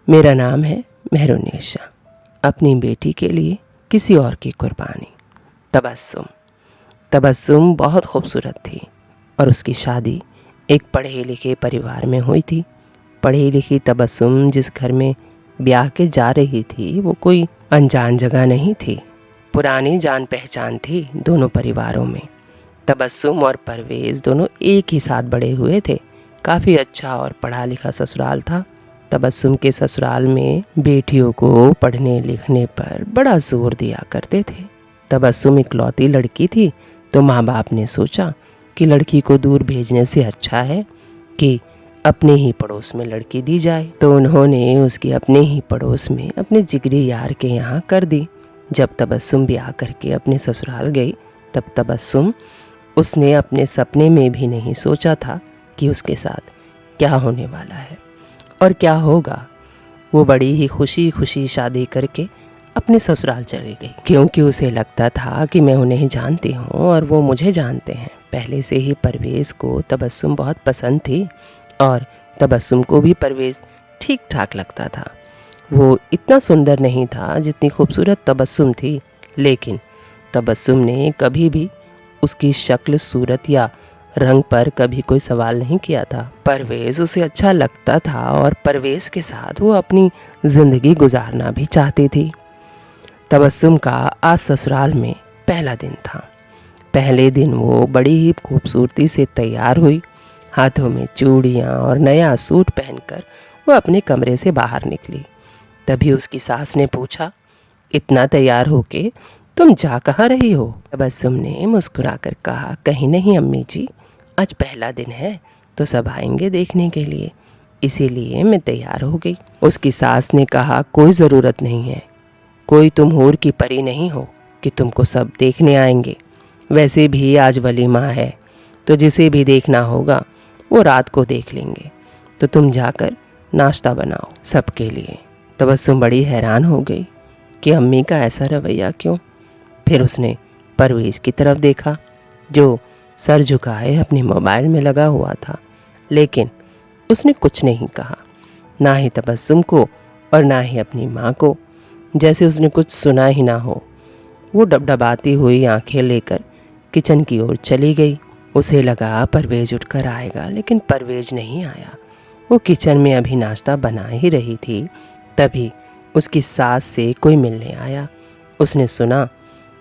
मेरा नाम है मेहरुन्निसा, अपनी बेटी के लिए किसी और की कुर्बानी। तबस्सुम। तबस्सुम बहुत खूबसूरत थी और उसकी शादी एक पढ़े लिखे परिवार में हुई थी। पढ़ी लिखी तबस्सुम जिस घर में ब्याह के जा रही थी वो कोई अनजान जगह नहीं थी। पुरानी जान पहचान थी दोनों परिवारों में। तबस्सुम और परवेज़ दोनों एक ही साथ बड़े हुए थे। काफ़ी अच्छा और पढ़ा लिखा ससुराल था। तबस्सुम के ससुराल में बेटियों को पढ़ने लिखने पर बड़ा जोर दिया करते थे। तबस्सुम इकलौती लड़की थी तो माँ बाप ने सोचा कि लड़की को दूर भेजने से अच्छा है कि अपने ही पड़ोस में लड़की दी जाए, तो उन्होंने उसकी अपने ही पड़ोस में अपने जिगरी यार के यहाँ कर दी। जब तबस्सुम ब्याह करके अपने ससुराल गई तब तबस्सुम उसने अपने सपने में भी नहीं सोचा था कि उसके साथ क्या होने वाला है और क्या होगा। वो बड़ी ही खुशी खुशी शादी करके अपने ससुराल चली गई, क्योंकि उसे लगता था कि मैं उन्हें जानती हूँ और वो मुझे जानते हैं। पहले से ही परवेज़ को तबस्सुम बहुत पसंद थी और तबस्सुम को भी परवेज़ ठीक ठाक लगता था। वो इतना सुंदर नहीं था जितनी खूबसूरत तबस्सुम थी, लेकिन तबस्सुम ने कभी भी उसकी शक्ल, सूरत या रंग पर कभी कोई सवाल नहीं किया था। परवेज़ उसे अच्छा लगता था और परवेज़ के साथ वो अपनी ज़िंदगी गुजारना भी चाहती थी। तबस्सुम का आज ससुराल में पहला दिन था। पहले दिन वो बड़ी ही खूबसूरती से तैयार हुई। हाथों में चूड़ियाँ और नया सूट पहनकर वो अपने कमरे से बाहर निकली। तभी उसकी सास ने पूछा, इतना तैयार होके तुम जा कहाँ रही हो? तबस्सुम ने मुस्कुराकर कहा, कहीं नहीं अम्मी जी, आज पहला दिन है तो सब आएंगे देखने के लिए, इसीलिए मैं तैयार हो गई। उसकी सास ने कहा, कोई ज़रूरत नहीं है, कोई तुम हूर की परी नहीं हो कि तुमको सब देखने आएंगे। वैसे भी आज वलीमा है तो जिसे भी देखना होगा वो रात को देख लेंगे, तो तुम जाकर नाश्ता बनाओ सबके लिए। तबस्सुम बड़ी हैरान हो गई कि अम्मी का ऐसा रवैया क्यों। फिर उसने परवेज़ की तरफ देखा जो सर झुकाए अपने मोबाइल में लगा हुआ था, लेकिन उसने कुछ नहीं कहा, ना ही तबस्सुम को और ना ही अपनी माँ को, जैसे उसने कुछ सुना ही ना हो। वो डबडबाती हुई आंखें लेकर किचन की ओर चली गई। उसे लगा परवेज़ उठकर आएगा, लेकिन परवेज़ नहीं आया। वो किचन में अभी नाश्ता बना ही रही थी, तभी उसकी सास से कोई मिलने आया। उसने सुना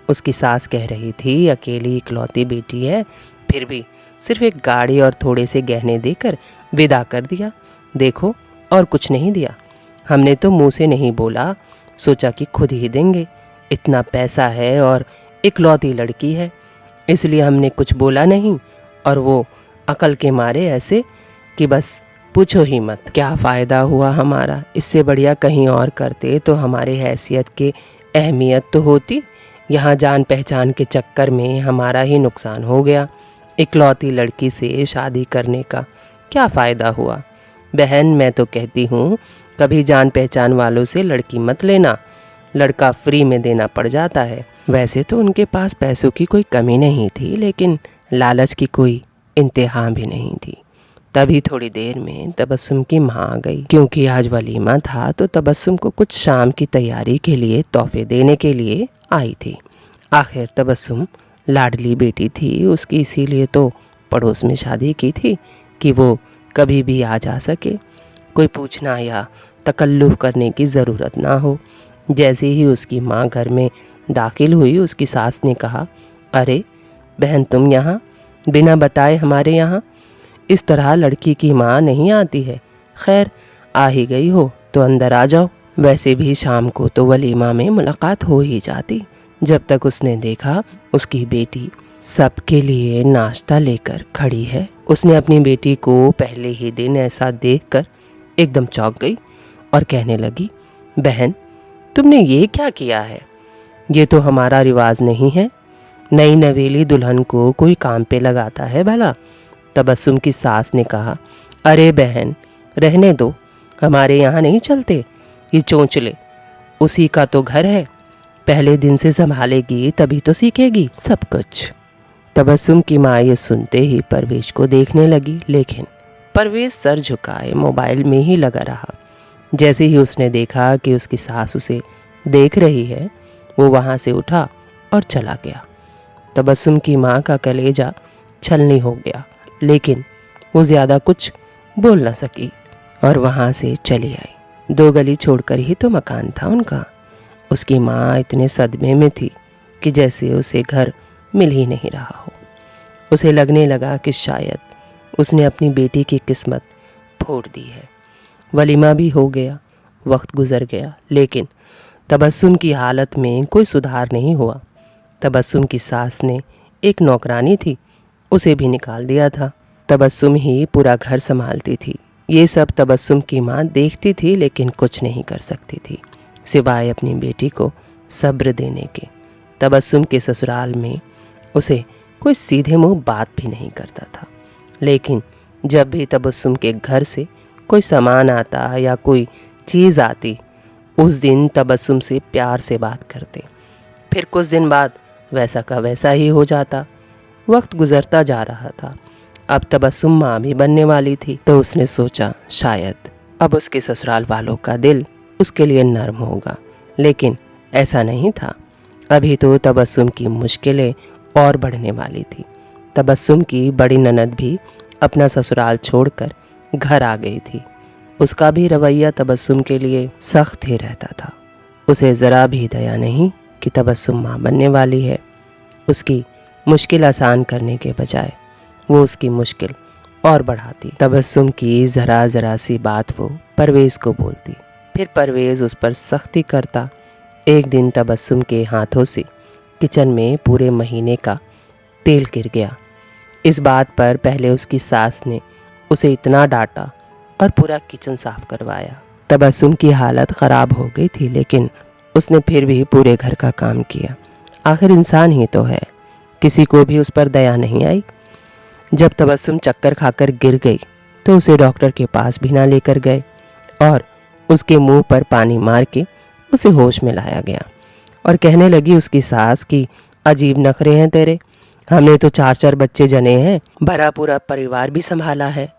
उसकी सास कह रही थी, अकेली इकलौती बेटी है, फिर भी सिर्फ एक गाड़ी और थोड़े से गहने देकर विदा कर दिया। देखो, और कुछ नहीं दिया। हमने तो मुंह से नहीं बोला, सोचा कि खुद ही देंगे। इतना पैसा है और इकलौती लड़की है, इसलिए हमने कुछ बोला नहीं। और वो अकल के मारे ऐसे कि बस पूछो ही मत। क्या फ़ायदा हुआ हमारा, इससे बढ़िया कहीं और करते तो हमारे हैसियत के अहमियत तो होती। यहाँ जान पहचान के चक्कर में हमारा ही नुकसान हो गया। इकलौती लड़की से शादी करने का क्या फ़ायदा हुआ। बहन, मैं तो कहती हूँ कभी जान पहचान वालों से लड़की मत लेना, लड़का फ्री में देना पड़ जाता है। वैसे तो उनके पास पैसों की कोई कमी नहीं थी, लेकिन लालच की कोई इंतहा भी नहीं थी। तभी थोड़ी देर में तबस्सुम की माँ आ गई। क्योंकि आज वलीमा था तो तबस्सुम को कुछ शाम की तैयारी के लिए तोहफे देने के लिए आई थी। आखिर तबस्सुम लाडली बेटी थी उसकी, इसीलिए तो पड़ोस में शादी की थी कि वो कभी भी आ जा सके, कोई पूछना या तकल्लुफ़ करने की ज़रूरत ना हो। जैसे ही उसकी माँ घर में दाखिल हुई, उसकी सास ने कहा, अरे बहन, तुम यहाँ बिना बताए हमारे यहाँ? इस तरह लड़की की माँ नहीं आती है। खैर, आ ही गई हो तो अंदर आ जाओ। वैसे भी शाम को तो वलीमा में मुलाकात हो ही जाती। जब तक उसने देखा उसकी बेटी सबके लिए नाश्ता लेकर खड़ी है। उसने अपनी बेटी को पहले ही दिन ऐसा देखकर एकदम चौंक गई और कहने लगी, बहन, तुमने ये क्या किया है? ये तो हमारा रिवाज नहीं है। नई नवेली दुल्हन को कोई काम पे लगाता है भला? तबस्सुम की सास ने कहा, अरे बहन, रहने दो, हमारे यहाँ नहीं चलते ये चोंचले। उसी का तो घर है, पहले दिन से संभालेगी तभी तो सीखेगी सब कुछ। तबस्सुम की माँ ये सुनते ही परवेज़ को देखने लगी, लेकिन परवेज़ सर झुकाए मोबाइल में ही लगा रहा। जैसे ही उसने देखा कि उसकी सास उसे देख रही है, वो वहाँ से उठा और चला गया। तबस्सुम की माँ का कलेजा छलनी हो गया, लेकिन वो ज़्यादा कुछ बोल न सकी और वहाँ से चली आई। 2 गली छोड़कर ही तो मकान था उनका। उसकी माँ इतने सदमे में थी कि जैसे उसे घर मिल ही नहीं रहा हो। उसे लगने लगा कि शायद उसने अपनी बेटी की किस्मत फोड़ दी है। वलीमा भी हो गया, वक्त गुजर गया, लेकिन तबस्सुम की हालत में कोई सुधार नहीं हुआ। तबस्सुम की सास ने एक नौकरानी थी, उसे भी निकाल दिया था। तबस्सुम ही पूरा घर संभालती थी। ये सब तबस्सुम की माँ देखती थी, लेकिन कुछ नहीं कर सकती थी सिवाय अपनी बेटी को सब्र देने के। तबस्सुम के ससुराल में उसे कोई सीधे मुंह बात भी नहीं करता था, लेकिन जब भी तबस्सुम के घर से कोई सामान आता या कोई चीज़ आती, उस दिन तबस्सुम से प्यार से बात करते। फिर कुछ दिन बाद वैसा का वैसा ही हो जाता। वक्त गुजरता जा रहा था। अब तबस्सुम माँ भी बनने वाली थी, तो उसने सोचा शायद अब उसके ससुराल वालों का दिल उसके लिए नर्म होगा, लेकिन ऐसा नहीं था। अभी तो तबस्सुम की मुश्किलें और बढ़ने वाली थी। तबस्सुम की बड़ी ननद भी अपना ससुराल छोड़कर घर आ गई थी। उसका भी रवैया तबस्सुम के लिए सख्त ही रहता था। उसे ज़रा भी दया नहीं कि तबस्सुम माँ बनने वाली है। उसकी मुश्किल आसान करने के बजाय वो उसकी मुश्किल और बढ़ाती। तबस्सुम की ज़रा ज़रा सी बात वो परवेज़ को बोलती, फिर परवेज़ उस पर सख्ती करता। एक दिन तबस्सुम के हाथों से किचन में पूरे महीने का तेल गिर गया। इस बात पर पहले उसकी सास ने उसे इतना डांटा और पूरा किचन साफ करवाया। तबस्सुम की हालत ख़राब हो गई थी, लेकिन उसने फिर भी पूरे घर का काम किया। आखिर इंसान ही तो है, किसी को भी उस पर दया नहीं आई। जब तबस्सुम चक्कर खाकर गिर गई तो उसे डॉक्टर के पास भी ना लेकर गए और उसके मुंह पर पानी मार के उसे होश में लाया गया और कहने लगी उसकी सास कि अजीब नखरे हैं तेरे, हमने तो 4-4 बच्चे जने हैं, भरा पूरा परिवार भी संभाला है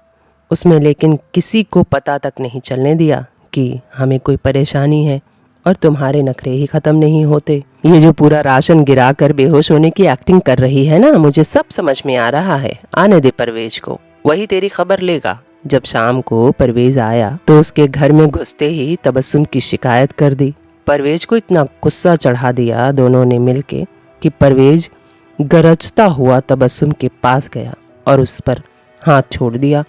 उसमें, लेकिन किसी को पता तक नहीं चलने दिया कि हमें कोई परेशानी है, और तुम्हारे नखरे ही ख़त्म नहीं होते। ये जो पूरा राशन गिरा कर बेहोश होने की एक्टिंग कर रही है ना, मुझे सब समझ में आ रहा है। आने दे परवेज को, वही तेरी खबर लेगा। जब शाम को परवेज आया तो उसके घर में घुसते ही तबस्सुम की शिकायत कर दी। परवेज को इतना गुस्सा चढ़ा दिया दोनों ने मिलके कि परवेज गरजता हुआ तबस्सुम के पास गया और उस पर हाथ छोड़ दिया।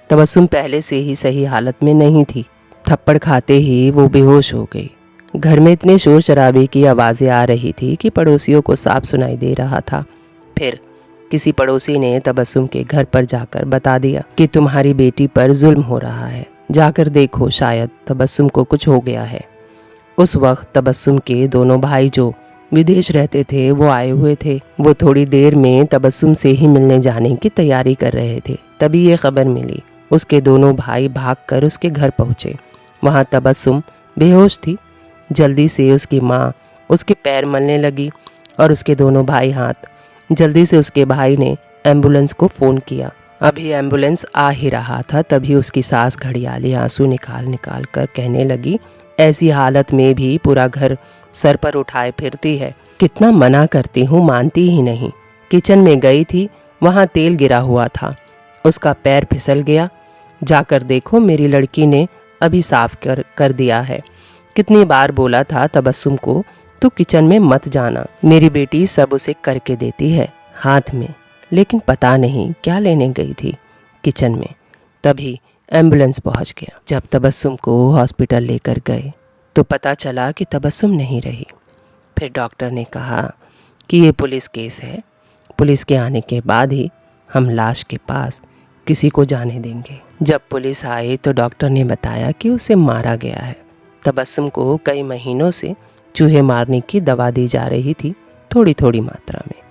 तबस्सुम पहले से ही सही हालत में नहीं थी। थप्पड़ खाते ही वो बेहोश हो गई। घर में इतने शोर शराबे की आवाज़ें आ रही थी कि पड़ोसियों को साफ सुनाई दे रहा था। फिर किसी पड़ोसी ने तबस्सुम के घर पर जाकर बता दिया कि तुम्हारी बेटी पर जुल्म हो रहा है, जाकर देखो, शायद तबस्सुम को कुछ हो गया है। उस वक्त तबस्सुम के दोनों भाई जो विदेश रहते थे वो आए हुए थे। वो थोड़ी देर में तबस्सुम से ही मिलने जाने की तैयारी कर रहे थे। तभी ये खबर मिली। उसके दोनों भाई भागकर उसके घर पहुंचे। वहाँ तबस्सुम बेहोश थी। जल्दी से उसकी माँ उसके पैर मलने लगी और उसके दोनों भाई हाथ। जल्दी से उसके भाई ने एम्बुलेंस को फ़ोन किया। अभी एम्बुलेंस आ ही रहा था, तभी उसकी सास घड़ियाली आंसू निकाल निकाल कर कहने लगी, ऐसी हालत में भी पूरा घर सर पर उठाए फिरती है, कितना मना करती हूँ मानती ही नहीं। किचन में गई थी, वहाँ तेल गिरा हुआ था, उसका पैर फिसल गया। जाकर देखो, मेरी लड़की ने अभी साफ कर दिया है। कितनी बार बोला था तबस्सुम को, तू किचन में मत जाना, मेरी बेटी सब उसे करके देती है हाथ में, लेकिन पता नहीं क्या लेने गई थी किचन में। तभी एम्बुलेंस पहुंच गया। जब तबस्सुम को हॉस्पिटल लेकर गए तो पता चला कि तबस्सुम नहीं रही। फिर डॉक्टर ने कहा कि ये पुलिस केस है, पुलिस के आने के बाद ही हम लाश के पास किसी को जाने देंगे। जब पुलिस आई तो डॉक्टर ने बताया कि उसे मारा गया है। तबस्सुम को कई महीनों से चूहे मारने की दवा दी जा रही थी, थोड़ी थोड़ी मात्रा में,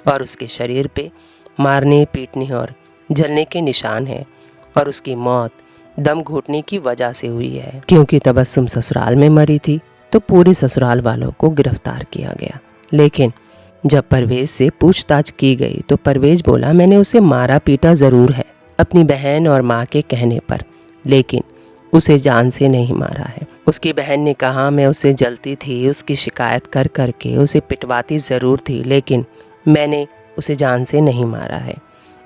और उसके शरीर पे मारने, पीटने और जलने के निशान हैं, और उसकी मौत दम घुटने की वजह से हुई है। क्योंकि तबस्सुम ससुराल में मरी थी तो पूरे ससुराल वालों को गिरफ्तार किया गया। लेकिन जब परवेज से पूछताछ की गई तो परवेज बोला, मैंने उसे मारा पीटा ज़रूर है अपनी बहन और माँ के कहने पर, लेकिन उसे जान से नहीं मारा है। उसकी बहन ने कहा मैं उसे जलती थी, उसकी शिकायत कर करके उसे पिटवाती ज़रूर थी, लेकिन मैंने उसे जान से नहीं मारा है।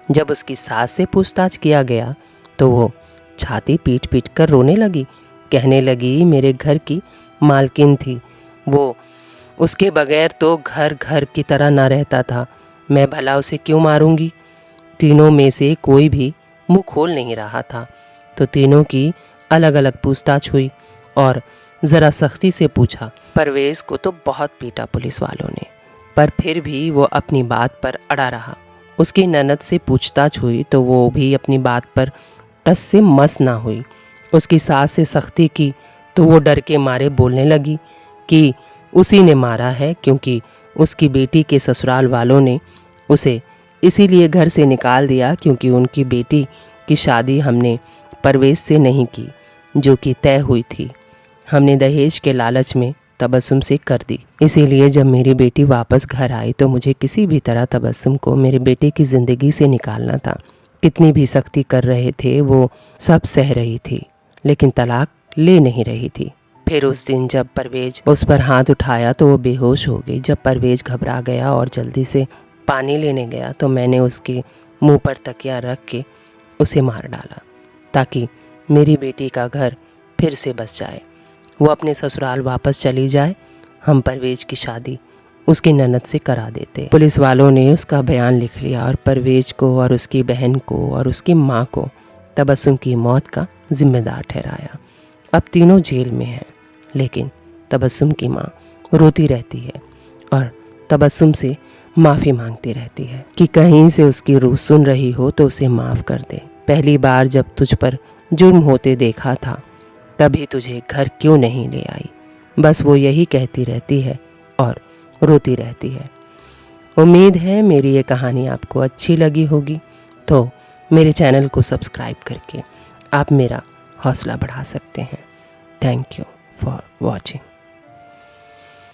जब उसकी सास से पूछताछ किया गया तो वो छाती पीट पीट कर रोने लगी। कहने लगी मेरे घर की मालकिन थी, वो उसके बगैर तो घर घर की तरह ना रहता था, मैं भला उसे क्यों मारूंगी। तीनों में से कोई भी मुंह खोल नहीं रहा था, तो तीनों की अलग अलग पूछताछ हुई और ज़रा सख्ती से पूछा। परवेज़ को तो बहुत पीटा पुलिस वालों ने, पर फिर भी वो अपनी बात पर अड़ा रहा। उसकी ननद से पूछताछ हुई तो वो भी अपनी बात पर टस से मस ना हुई। उसकी सास से सख्ती की तो वो डर के मारे बोलने लगी कि उसी ने मारा है, क्योंकि उसकी बेटी के ससुराल वालों ने उसे इसीलिए घर से निकाल दिया क्योंकि उनकी बेटी की शादी हमने परवेज़ से नहीं की, जो कि तय हुई थी। हमने दहेज के लालच में तबस्सुम से कर दी। इसीलिए जब मेरी बेटी वापस घर आई तो मुझे किसी भी तरह तबस्सुम को मेरे बेटे की ज़िंदगी से निकालना था। कितनी भी सख्ती कर रहे थे वो सब सह रही थी, लेकिन तलाक ले नहीं रही थी। फिर उस दिन जब परवेज़ उस पर हाथ उठाया तो वो बेहोश हो गई। जब परवेज़ घबरा गया और जल्दी से पानी लेने गया तो मैंने उसके मुंह पर तकिया रख के उसे मार डाला, ताकि मेरी बेटी का घर फिर से बस जाए, वो अपने ससुराल वापस चली जाए, हम परवेज़ की शादी उसकी ननद से करा देते। पुलिस वालों ने उसका बयान लिख लिया और परवेज़ को और उसकी बहन को और उसकी माँ को तबस्सुम की मौत का जिम्मेदार ठहराया। अब तीनों जेल में हैं, लेकिन तबस्सुम की माँ रोती रहती है और तबस्सुम से माफ़ी मांगती रहती है कि कहीं से उसकी रूह सुन रही हो तो उसे माफ़ कर दे। पहली बार जब तुझ पर जुर्म होते देखा था तभी तुझे घर क्यों नहीं ले आई, बस वो यही कहती रहती है और रोती रहती है। उम्मीद है मेरी ये कहानी आपको अच्छी लगी होगी, तो मेरे चैनल को सब्सक्राइब करके आप मेरा हौसला बढ़ा सकते हैं। Thank you for watching.